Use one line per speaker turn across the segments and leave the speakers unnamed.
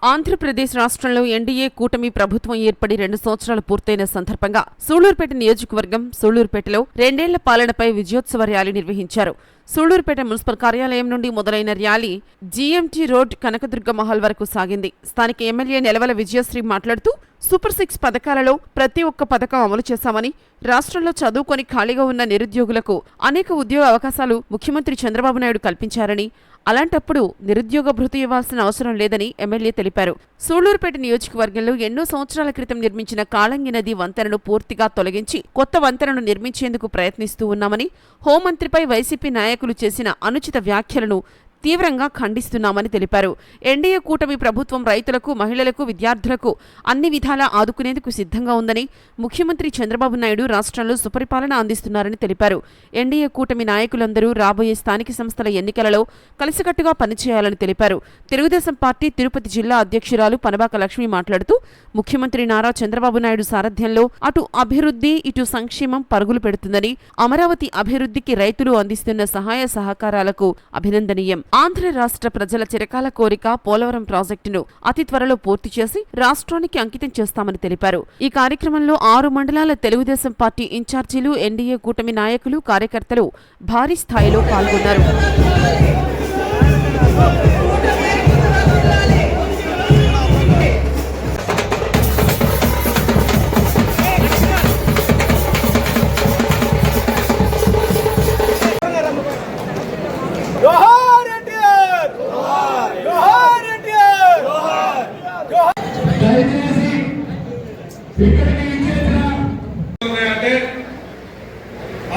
ఆంధ్రప్రదేశ్ రాష్ట్రంలో ఎన్డీఏ కూటమి ప్రభుత్వం ఏర్పడి 2 సంవత్సరాలు పూర్తయిన సందర్భంగా సూళ్లూరుపేట నియోజకవర్గం సూళ్లూరుపేటలో 2 ఏళ్ల పాలనపై విజయోత్సవ ర్యాలీ నిర్వహించారు. సూళ్లూరుపేట మున్సిపల్ కార్యాలయం నుండి మొదలైన ర్యాలీ జీఎంటీ రోడ్ కనకదుర్గ మహల్ వరకు సాగింది. స్థానిక ఎమ్మెల్యే నెలవల విజయశ్రీ మాట్లాడుతూ సూపర్ 6 పథకాలలో ప్రతి ఒక్క పథకం అమలు చేశామని, రాష్ట్రంలో చదువుకొని ఖాళీగా ఉన్న నిరుద్యోగులకు అనేక ఉద్యోగ అవకాశాలు ముఖ్యమంత్రి చంద్రబాబు నాయుడు కల్పించారని, అలాంటప్పుడు నిరుద్యోగ భృతి ఇవ్వాల్సిన అవసరం లేదని ఎమ్మెల్యే తెలిపారు. సూళ్లూరుపేట నియోజకవర్గంలో ఎన్నో సంవత్సరాల క్రితం నిర్మించిన కాళంగి నది వంతెనను పూర్తిగా తొలగించి కొత్త వంతెనను నిర్మించేందుకు ప్రయత్నిస్తూ ఉన్నామని, హోంమంత్రిపై వైసీపీ నాయకులు చేసిన అనుచిత వ్యాఖ్యలను తీవ్రంగా ఖండిస్తున్నామని తెలిపారు. ఎన్డీఏ కూటమి ప్రభుత్వం రైతులకు, మహిళలకు, విద్యార్థులకు అన్ని విధాలా ఆదుకునేందుకు సిద్ధంగా ఉందని, ముఖ్యమంత్రి చంద్రబాబు నాయుడు రాష్ట్రంలో సుపరిపాలన అందిస్తున్నారని తెలిపారు. ఎన్డీఏ కూటమి నాయకులందరూ రాబోయే స్థానిక సంస్థల ఎన్నికలలో కలిసికట్టుగా పనిచేయాలని తెలిపారు. తెలుగుదేశం పార్టీ తిరుపతి జిల్లా అధ్యక్షురాలు పనబాక లక్ష్మి మాట్లాడుతూ ముఖ్యమంత్రి నారా చంద్రబాబు నాయుడు సారథ్యంలో అటు అభివృద్ధి, ఇటు సంక్షేమం పరుగులు పెడుతుందని, అమరావతి అభివృద్ధికి రైతులు అందిస్తున్న సహాయ సహకారాలకు అభినందనీయం. ఆంధ్ర రాష్ట్ర ప్రజల చిరకాల కోరిక పోలవరం ప్రాజెక్టును అతి త్వరలో పూర్తి చేసి రాష్ట్రానికి అంకితం చేస్తామని తెలిపారు. ఈ కార్యక్రమంలో 6 మండలాల తెలుగుదేశం పార్టీ ఇన్ఛార్జీలు, ఎన్డీఏ కూటమి నాయకులు, కార్యకర్తలు భారీ స్థాయిలో పాల్గొన్నారు.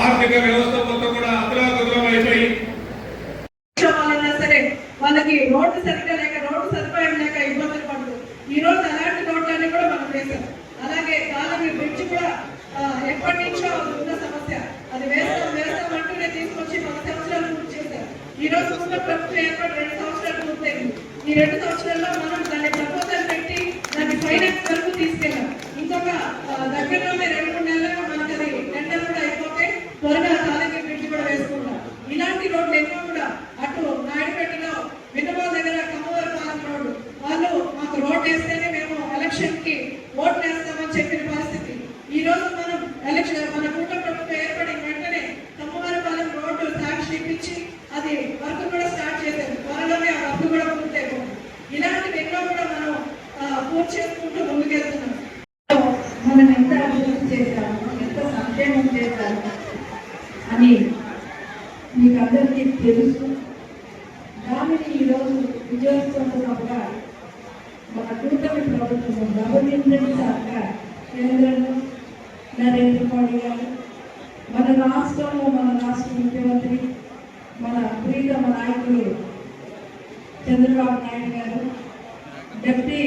ఆర్థిక వ్యవస్థ మొత్తం కూడా అతలాకుతలం అయిపోయి
సరే వాళ్ళకి రోడ్డు సరిగ్గా లేక, రోడ్డు సదుపాయం లేక ఇబ్బందులు పడుతూ ఈ రోజు అలాంటి రోడ్లన్నీ కూడా మనం వేశాం. అలాగే కాలనీ బ్రిడ్జ్ కూడా ఎప్పటి నుంచో ఉన్న సమస్య, అది వేస్తాం అంటూనే తీసుకొచ్చి 10 సంవత్సరాలు పూర్తి చేశారు. ఈ రోజు ఉన్న ప్రభుత్వం ఏర్పడి 2 సంవత్సరాలు పూర్తయింది. ఈ 2 సంవత్సరాల్లో మనం దాన్ని ప్రపోజల్ పెట్టి దాన్ని ఫైనాన్స్ వరకు తీసుకెళ్ళాం. ఇంకొక దగ్గరలోనే 2-3 నెలలుగా మనకి అది టెండర్ కూడా అయిపోతే త్వరగా కాలనీ బ్రిడ్జ్ కూడా వేసుకుంటాం. ఇలాంటి రోడ్లు ఎన్నో కూడా అటు నాయుడుపేటలో వినోబాద్ దగ్గర కమ్మవారిపాలెం రోడ్డు వాళ్ళు మాకు రోడ్ వేస్తేనే మేము ఎలక్షన్ కి ఓట్లు వేస్తామని చెప్పిన పరిస్థితి. ఈ రోజు మనం ఎలక్షన్ మన కూటమి ప్రభుత్వం ఏర్పడిన వెంటనే కమ్మవారిపాలెం రోడ్డు సాక్షి ఇప్పించి అది వర్క్ కూడా స్టార్ట్ చేశారు. త్వరలోనే ఆ వర్క్ కూడా పూర్తయిపోతుంది. ఇలాంటివి ఎన్నో కూడా మనం పూర్తి చేసుకుంటూ ముందుకెళ్తున్నాం. మనం ఎంత అభివృద్ధి చేశాము, ఎంత సంక్షేమం చేశాము అని మీకు అందరికీ తెలుసు. దానిని ఈరోజు విజయోత్సవంగా మన కూటమి ప్రభుత్వం నవనిర్మిత సర్కార్ కేంద్రంలో నరేంద్ర మోడీ గారు, మన రాష్ట్రంలో మన రాష్ట్ర ముఖ్యమంత్రి, మన ప్రీతమ నాయకులు చంద్రబాబు నాయుడు గారు, డిప్యూటీ